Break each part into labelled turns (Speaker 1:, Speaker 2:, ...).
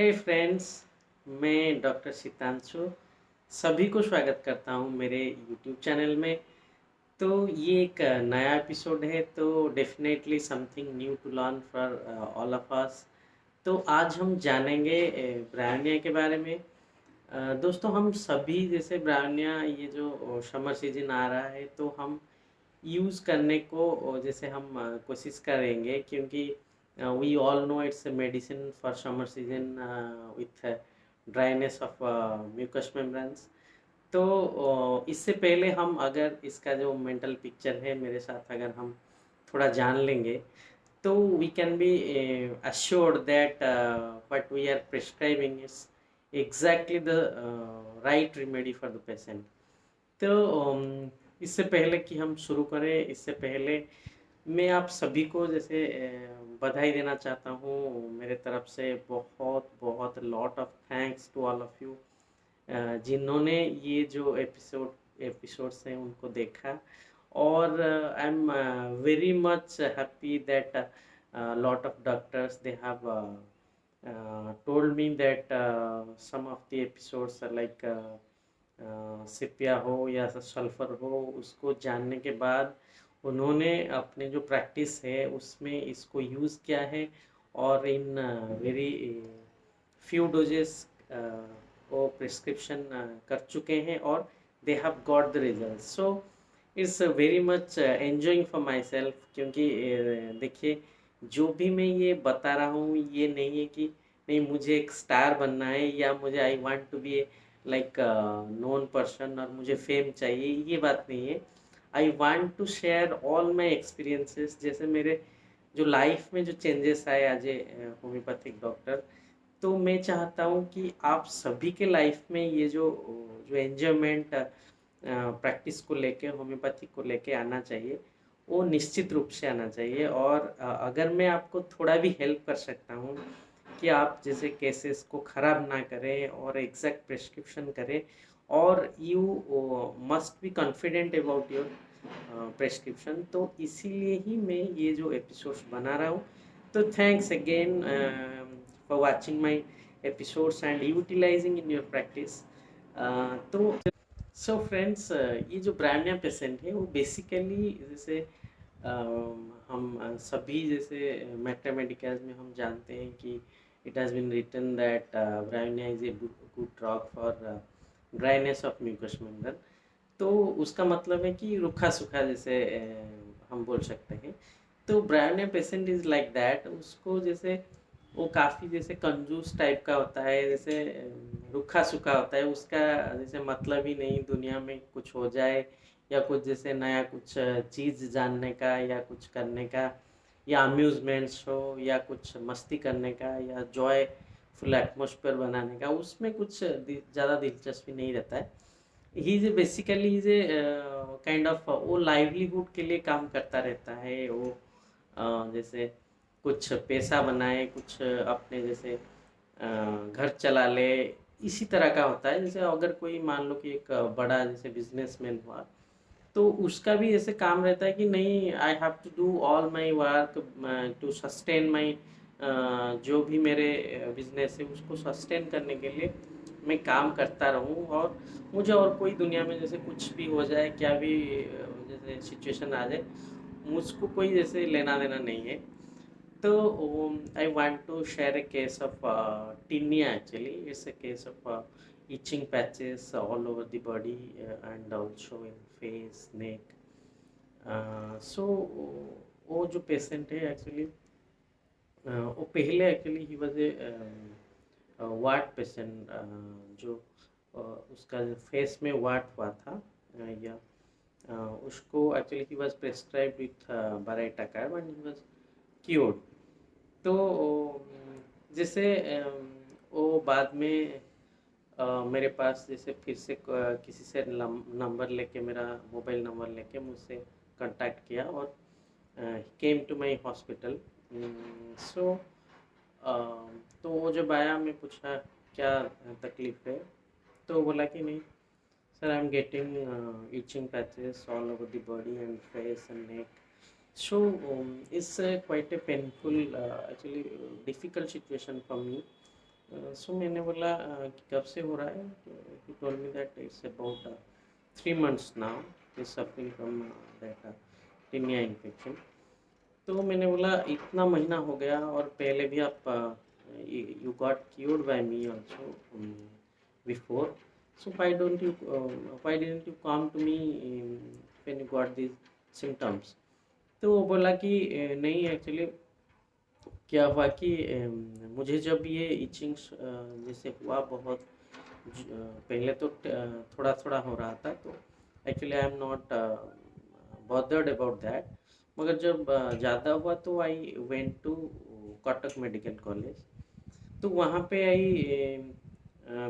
Speaker 1: हे friends, मैं doctor Sitanshu सभी को स्वागत करता हूँ मेरे यूट्यूब चैनल में। तो ये एक नया एपिसोड है, तो definitely something new to learn for all of us. तो आज हम जानेंगे ब्रायोनिया के बारे में। दोस्तों, हम सभी जैसे ब्रायोनिया, ये जो समर सीजन आ रहा है तो हम यूज़ करने को जैसे हम कोशिश करेंगे, क्योंकि we all know it's a medicine for summer season with dryness of mucous membranes. तो इससे पहले हम अगर इसका जो मेंटल पिक्चर है मेरे साथ अगर हम थोड़ा जान लेंगे, तो we can be assured that what we are prescribing is exactly the right remedy for the patient. तो इससे पहले कि हम शुरू करें, इससे पहले मैं आप सभी को जैसे बधाई देना चाहता हूँ मेरे तरफ से। बहुत बहुत lot of thanks to all of you जिन्होंने ये जो एपिसोड्स हैं उनको देखा। और I am very much happy that lot of doctors they have told me that some of the episodes are like sepia हो या सल्फर हो, उसको जानने के बाद उन्होंने अपने जो प्रैक्टिस है उसमें इसको यूज़ किया है और इन वेरी फ्यू डोजेस वो प्रिस्क्रिप्शन कर चुके हैं और they have got the result. So it's very much enjoying for my self, क्योंकि देखिए, जो भी मैं ये बता रहा हूँ ये नहीं है कि नहीं मुझे एक स्टार बनना है या मुझे I want to be like known person और मुझे फेम चाहिए, ये बात नहीं है। I want to share all my experiences, जैसे मेरे जो लाइफ में जो चेंजेस आए एज ए होम्योपैथिक डॉक्टर। तो मैं चाहता हूँ कि आप सभी के लाइफ में ये जो जो एन्जॉयमेंट प्रैक्टिस को लेके, होम्योपैथिक को लेके आना चाहिए, वो निश्चित रूप से आना चाहिए। और अगर मैं आपको थोड़ा भी हेल्प कर सकता हूँ कि आप जैसे केसेस को ख़राब ना करें और एग्जैक्ट प्रिस्क्रिप्शन करें, और you must be confident about your prescription, तो इसीलिए ही मैं ये जो एपिसोड्स बना रहा हूँ। तो thanks again for watching my episodes and utilising in your practice. तो सो फ्रेंड्स, ये जो ब्रायोनिया पेशेंट है वो बेसिकली जैसे हम सभी जैसे मैथमेटिक्स में हम जानते हैं कि it has been written that bryonia is a good drug for dryness of mucous membrane. तो उसका मतलब है कि रूखा सूखा जैसे हम बोल सकते हैं। तो bryonia patient is like that, उसको जैसे वो काफ़ी जैसे कंजूस टाइप का होता है, जैसे रूखा सूखा होता है, उसका जैसे मतलब ही नहीं दुनिया में कुछ हो जाए या कुछ जैसे नया कुछ चीज़ जानने का या कुछ करने का, या अम्यूज़मेंट्स हो या कुछ मस्ती करने का या जॉय फुल एटमॉस्फेयर बनाने का, उसमें कुछ ज़्यादा दिलचस्पी नहीं रहता है। He is basically is a kind of वो लाइवलीहुड के लिए काम करता रहता है। वो जैसे कुछ पैसा बनाए, कुछ अपने जैसे घर चला ले, इसी तरह का होता है। जैसे अगर कोई मान लो कि एक बड़ा जैसे बिजनेसमैन हुआ, तो उसका भी ऐसे काम रहता है कि नहीं, I have to do all my work to sustain my, जो भी मेरे बिजनेस है उसको सस्टेन करने के लिए मैं काम करता रहूं, और मुझे और कोई दुनिया में जैसे कुछ भी हो जाए, क्या भी जैसे सिचुएशन आ जाए, मुझको कोई जैसे लेना देना नहीं है। तो I want to share a case of tinea. Actually, it's a case of itching patches all over the body and also in face, neck. So वो जो पेशेंट है एक्चुअली, वो पहले actually he was a what patient, जो उसका जो face में वाट हुआ था, या उसको actually he was prescribed with baryta carb and he was cured. तो जैसे वो बाद में मेरे पास जैसे फिर से किसी से नंबर लेके, मेरा मोबाइल नंबर लेके मुझसे कांटेक्ट किया और केम टू माय हॉस्पिटल। सो तो वो जब आया, मैं पूछा क्या तकलीफ़ है, तो बोला कि नहीं sir, I am getting itching patches all over the body and face and neck. So it's quite a painful, actually difficult situation for me, so मैंने बोला कि कब से हो रहा है? He told me that it's about 3 months now, he is suffering from that tinea infection. तो मैंने बोला इतना महीना हो गया और पहले भी आप you got cured by me also before, so why didn't you come to me when you got this symptoms? तो वो बोला कि नहीं एक्चुअली क्या हुआ कि मुझे जब ये इचिंग्स जैसे हुआ बहुत पहले तो थोड़ा थोड़ा हो रहा था, तो actually I am not bothered about that. मगर जब ज़्यादा हुआ तो I went to Cuttack medical college. तो वहाँ पे I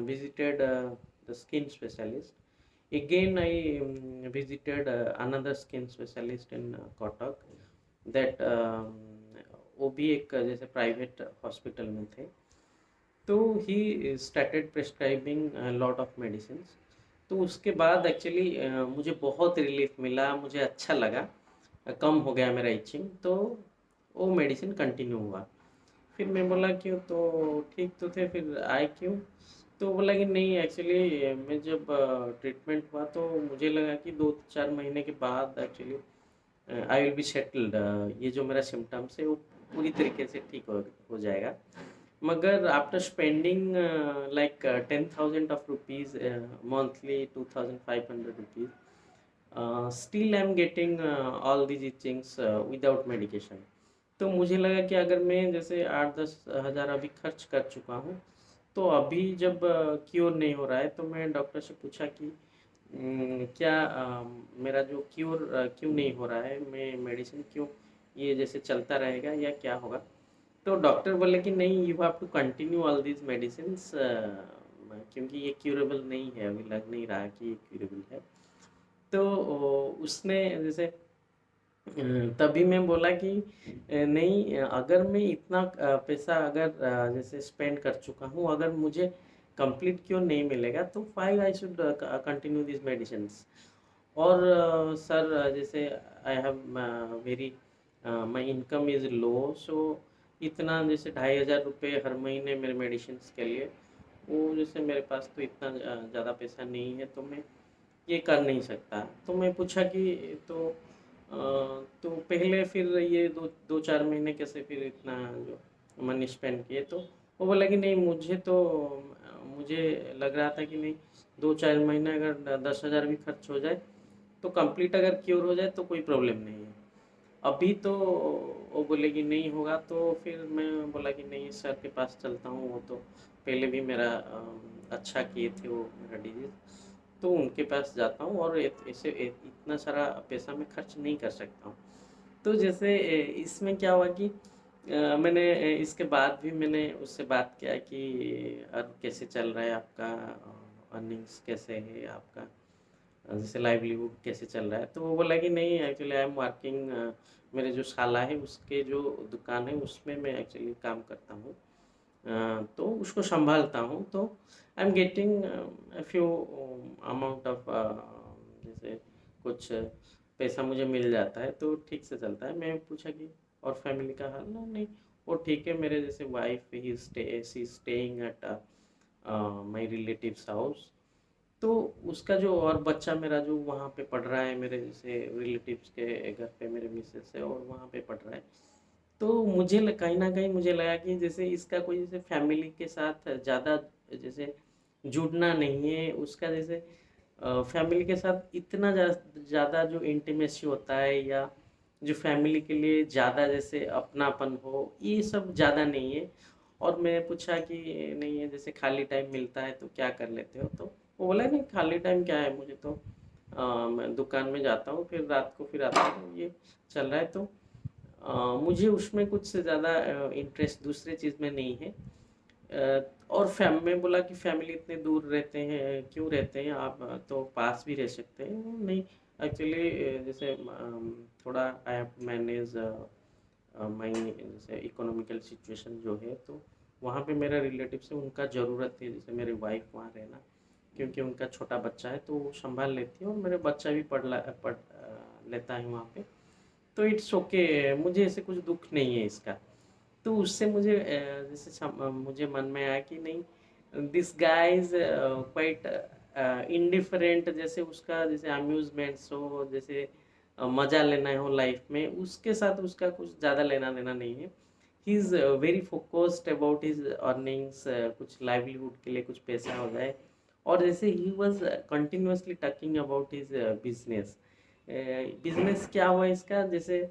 Speaker 1: visited the skin specialist. Again, I visited another skin specialist in Kotak, that वो भी एक जैसे प्राइवेट हॉस्पिटल में थे। तो he started prescribing lot of medicines. तो उसके बाद एक्चुअली मुझे बहुत रिलीफ मिला, मुझे अच्छा लगा, कम हो गया मेरा इचिंग, तो वो मेडिसिन कंटिन्यू हुआ। फिर मैं बोला क्यों, तो ठीक तो थे, फिर आए क्यों? तो बोला कि नहीं एक्चुअली मैं जब ट्रीटमेंट हुआ तो मुझे लगा कि 2-4 महीने के बाद actually I will be settled, ये जो मेरा सिम्टम्स है वो पूरी तरीके से ठीक हो जाएगा। मगर after spending like 10,000 of rupees monthly, 2,500 rupees, still I am getting all these things without medication. तो मुझे लगा कि अगर मैं जैसे 8-10 हज़ार अभी खर्च कर चुका हूँ, तो अभी जब क्योर नहीं हो रहा है, तो मैं डॉक्टर से पूछा कि क्या मेरा जो क्योर क्यों नहीं हो रहा है, मैं मेडिसिन क्यों ये जैसे चलता रहेगा या क्या होगा? तो डॉक्टर बोले कि नहीं, you have to continue all these medicines, क्योंकि ये क्यूरेबल नहीं है, अभी लग नहीं रहा कि ये क्यूरेबल है। तो उसने जैसे तभी मैं बोला कि नहीं, अगर मैं इतना पैसा अगर जैसे स्पेंड कर चुका हूँ, अगर मुझे कंप्लीट क्योर नहीं मिलेगा तो five I should continue this medicines. और सर जैसे I have very my income is low, so इतना जैसे 2,500 रुपये हर महीने मेरे मेडिसिन्स के लिए, वो जैसे मेरे पास तो इतना ज़्यादा पैसा नहीं है, तो मैं ये कर नहीं सकता। तो मैं पूछा कि तो तो पहले फिर ये 2-4 महीने कैसे फिर इतना जो मनी स्पेंड किए? तो वो बोला कि नहीं, मुझे लग रहा था कि नहीं, 2-4 महीने अगर 10,000 भी खर्च हो जाए, तो कंप्लीट अगर क्योर हो जाए तो कोई प्रॉब्लम नहीं है। अभी तो वो बोले कि नहीं होगा, तो फिर मैं बोला कि नहीं, सर के पास चलता हूँ, वो तो पहले भी मेरा अच्छा किए थे वो मेरा डिजीज़, तो उनके पास जाता हूँ और ऐसे इतना सारा पैसा मैं खर्च नहीं कर सकता हूँ। तो जैसे इसमें क्या हुआ कि मैंने इसके बाद भी मैंने उससे बात किया कि अब कैसे चल रहा है आपका, अर्निंग्स कैसे है आपका, जैसे लाइवलीहुड कैसे चल रहा है? तो वो बोला कि नहीं एक्चुअली आई एम वर्किंग, मेरे जो साला है उसके जो दुकान है उसमें मैं एक्चुअली काम करता हूँ, तो उसको संभालता हूँ, तो I am getting few amount of, जैसे कुछ पैसा मुझे मिल जाता है, तो ठीक से चलता है। मैं पूछा कि और फैमिली का हाल? ना नहीं, वो ठीक है, मेरे जैसे wife he she staying at my relatives house, तो उसका जो और बच्चा मेरा जो वहाँ पे पढ़ रहा है, मेरे जैसे रिलेटिव्स के घर पे मेरे मिसेस है और वहाँ पे पढ़ रहा है। तो मुझे कहीं न कहीं मुझे लगा कि जैसे इसका कोई जैसे फैमिली के साथ ज़्यादा जैसे जुड़ना नहीं है, उसका जैसे फैमिली के साथ इतना ज़्यादा जो इंटीमेसी होता है, या जो फैमिली के लिए ज़्यादा जैसे अपनापन हो, ये सब ज़्यादा नहीं है। और मैं पूछा कि नहीं है, जैसे खाली टाइम मिलता है तो क्या कर लेते हो? तो वो बोला नहीं, खाली टाइम क्या है, मुझे तो मैं दुकान में जाता हूँ, फिर रात को फिर आता हूँ, ये चल रहा है। तो मुझे उसमें कुछ से ज़्यादा इंटरेस्ट दूसरे चीज़ में नहीं है। और फैम मैं बोला कि फैमिली इतने दूर रहते हैं, क्यों रहते हैं आप, तो पास भी रह सकते हैं। नहीं एक्चुअली जैसे थोड़ा I have to manage my जैसे इकोनॉमिकल सिचुएशन जो है, तो वहाँ पे मेरा रिलेटिव्स है, उनका ज़रूरत है जैसे मेरी वाइफ वहाँ रहना, क्योंकि उनका छोटा बच्चा है तो वो संभाल लेती है, और मेरा बच्चा भी पढ़ लेता है वहाँ पे। तो इट्स ओके, मुझे ऐसे कुछ दुःख नहीं है इसका। तो उससे मुझे जैसे मुझे मन में आया कि नहीं, this guy is quite indifferent, जैसे उसका जैसे अम्यूजमेंट्स हो, जैसे मज़ा लेना हो लाइफ में, उसके साथ उसका कुछ ज़्यादा लेना देना नहीं है। He is very focused about his earnings, कुछ लाइवलीहुड के लिए कुछ पैसा हो जाए। और जैसे he was continuously talking about his business. Business क्या हुआ इसका, जैसे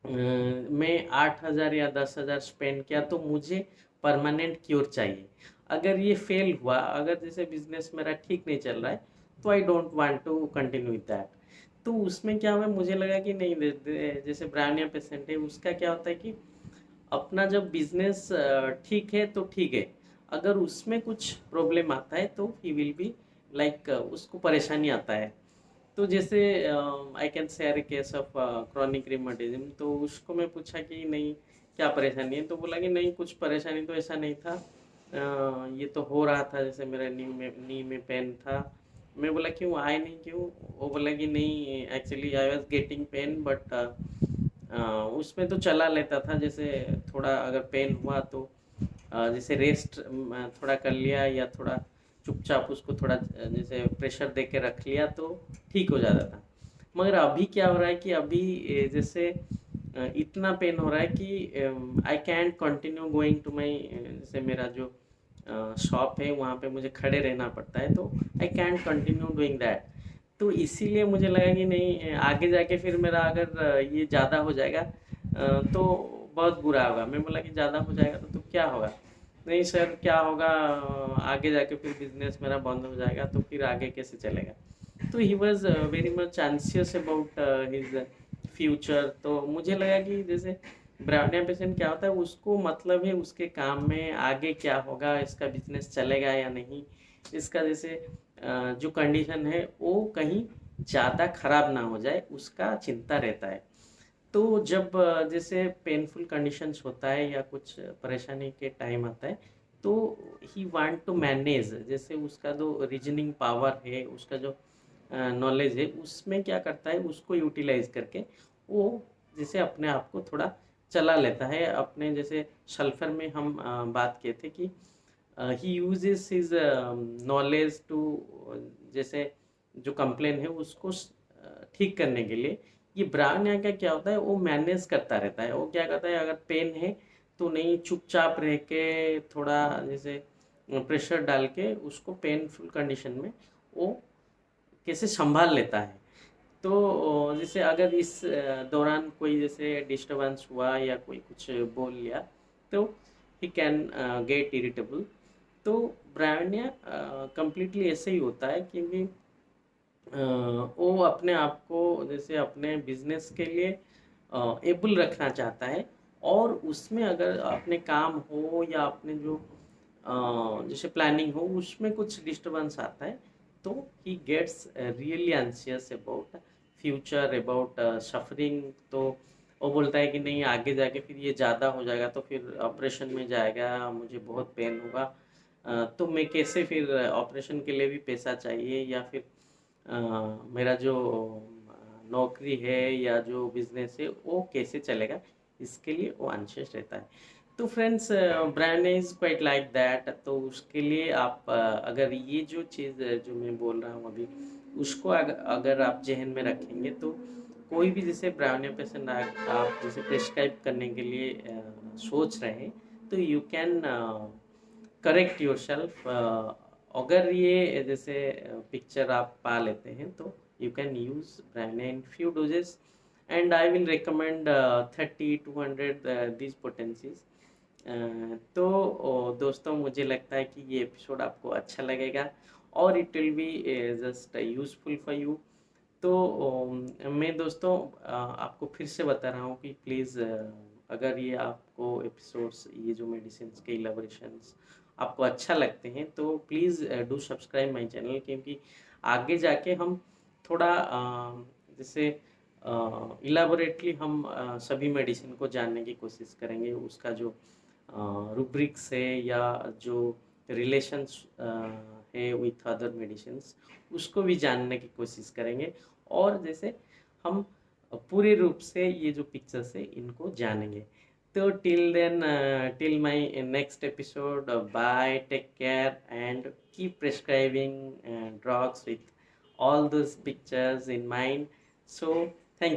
Speaker 1: मैं 8,000 या 10,000 स्पेंड किया तो मुझे परमानेंट क्योर चाहिए। अगर ये फेल हुआ, अगर जैसे बिजनेस मेरा ठीक नहीं चल रहा है, तो I don't want to continue with that. तो उसमें क्या हुआ, मुझे लगा कि नहीं, जैसे ब्रांड या पेशेंट है, उसका क्या होता है कि अपना जब बिजनेस ठीक है तो ठीक है, अगर उसमें कुछ प्रॉब्लम आता है तो ही विल बी लाइक, उसको परेशानी आता है। तो जैसे I can share a case of chronic rheumatism. तो उसको मैं पूछा कि नहीं, क्या परेशानी है, तो बोला कि नहीं, कुछ परेशानी तो ऐसा नहीं था, ये तो हो रहा था, जैसे मेरा नी में पेन था। मैं बोला क्यों, आए नहीं क्यों? वो बोला कि नहीं, actually I was getting pen, but उसमें तो चला लेता था, जैसे थोड़ा अगर पेन हुआ तो जैसे रेस्ट थोड़ा कर लिया, या थोड़ा चुपचाप उसको थोड़ा जैसे प्रेशर दे के रख लिया तो ठीक हो जाता था। मगर अभी क्या हो रहा है कि अभी जैसे इतना पेन हो रहा है कि I can't continue going to my, जैसे मेरा जो शॉप है वहाँ पे मुझे खड़े रहना पड़ता है, तो आई कैंट कंटिन्यू डूइंग दैट। तो इसीलिए मुझे लगा कि नहीं, आगे जाके फिर मेरा अगर ये ज़्यादा हो जाएगा तो बहुत बुरा होगा। मैं बोला कि ज़्यादा हो जाएगा तो क्या होगा? नहीं सर, क्या होगा, आगे जाके फिर बिजनेस मेरा बंद हो जाएगा तो फिर आगे कैसे चलेगा? तो he was very much anxious about his future. तो मुझे लगा कि जैसे ब्राउनिया पेशेंट क्या होता है, उसको मतलब है उसके काम में आगे क्या होगा, इसका बिजनेस चलेगा या नहीं, इसका जैसे जो कंडीशन है वो कहीं ज़्यादा खराब ना हो जाए, उसका चिंता रहता है। तो जब जैसे पेनफुल कंडीशंस होता है या कुछ परेशानी के टाइम आता है, तो ही वांट टू मैनेज, जैसे उसका जो रीजनिंग पावर है, उसका जो नॉलेज है, उसमें क्या करता है, उसको यूटिलाइज करके वो जैसे अपने आप को थोड़ा चला लेता है। अपने जैसे सल्फर में हम बात किए थे कि he uses his knowledge to, जैसे जो कंप्लेन है उसको ठीक करने के लिए। ये ब्राउन यहाँ का क्या होता है, वो मैनेज करता रहता है। वो क्या करता है, अगर पेन है तो नहीं, चुपचाप रह के थोड़ा जैसे प्रेशर डाल के उसको पेनफुल कंडीशन में वो कैसे संभाल लेता है। तो जैसे अगर इस दौरान कोई जैसे डिस्टरबेंस हुआ या कोई कुछ बोल लिया, तो ही कैन गेट इरिटेबल। तो ब्रांडिया कंप्लीटली ऐसे ही होता है, क्योंकि वो अपने आप को जैसे अपने बिजनेस के लिए एबल रखना चाहता है। और उसमें अगर अपने काम हो या अपने जो जैसे प्लानिंग हो, उसमें कुछ डिस्टरबेंस आता है, तो he gets really anxious about future, about suffering. तो वो बोलता है कि नहीं, आगे जाके फिर ये ज़्यादा हो जाएगा तो फिर ऑपरेशन में जाएगा, मुझे बहुत पेन होगा, तो मैं कैसे फिर ऑपरेशन के लिए भी पैसा चाहिए, या फिर अ, मेरा जो नौकरी है या जो बिजनेस है वो कैसे चलेगा, इसके लिए वो अनशियस रहता है। तो friends, brand is quite like that. तो उसके लिए आप अगर ये जो चीज़ जो मैं बोल रहा हूँ अभी, उसको अगर आप जहन में रखेंगे, तो कोई भी जैसे ब्रांड या पेशेंट आप जैसे प्रिस्क्राइब करने के लिए सोच रहे हैं, तो you can correct your self. अगर ये जैसे पिक्चर आप पा लेते हैं, तो you can use brand in few doses, and I will recommend 30-200 these potencies. तो दोस्तों, मुझे लगता है कि ये एपिसोड आपको अच्छा लगेगा और it will be just useful for you. तो मैं दोस्तों आपको फिर से बता रहा हूँ कि प्लीज़, अगर ये आपको एपिसोड्स, ये जो मेडिसिन के इलेबोरेशंस आपको अच्छा लगते हैं, तो please do subscribe my channel, क्योंकि आगे जाके हम थोड़ा जैसे इलाबोरेटली हम सभी मेडिसिन को जानने की कोशिश करेंगे, उसका जो रूब्रिक्स है या जो रिलेशंस है विथ अदर मेडिसिन्स, उसको भी जानने की कोशिश करेंगे। और जैसे हम पूरे रूप से ये जो पिक्चर्स है इनको जानेंगे। So till then, till my next episode, bye, take care, and keep prescribing drugs with all those pictures in mind. So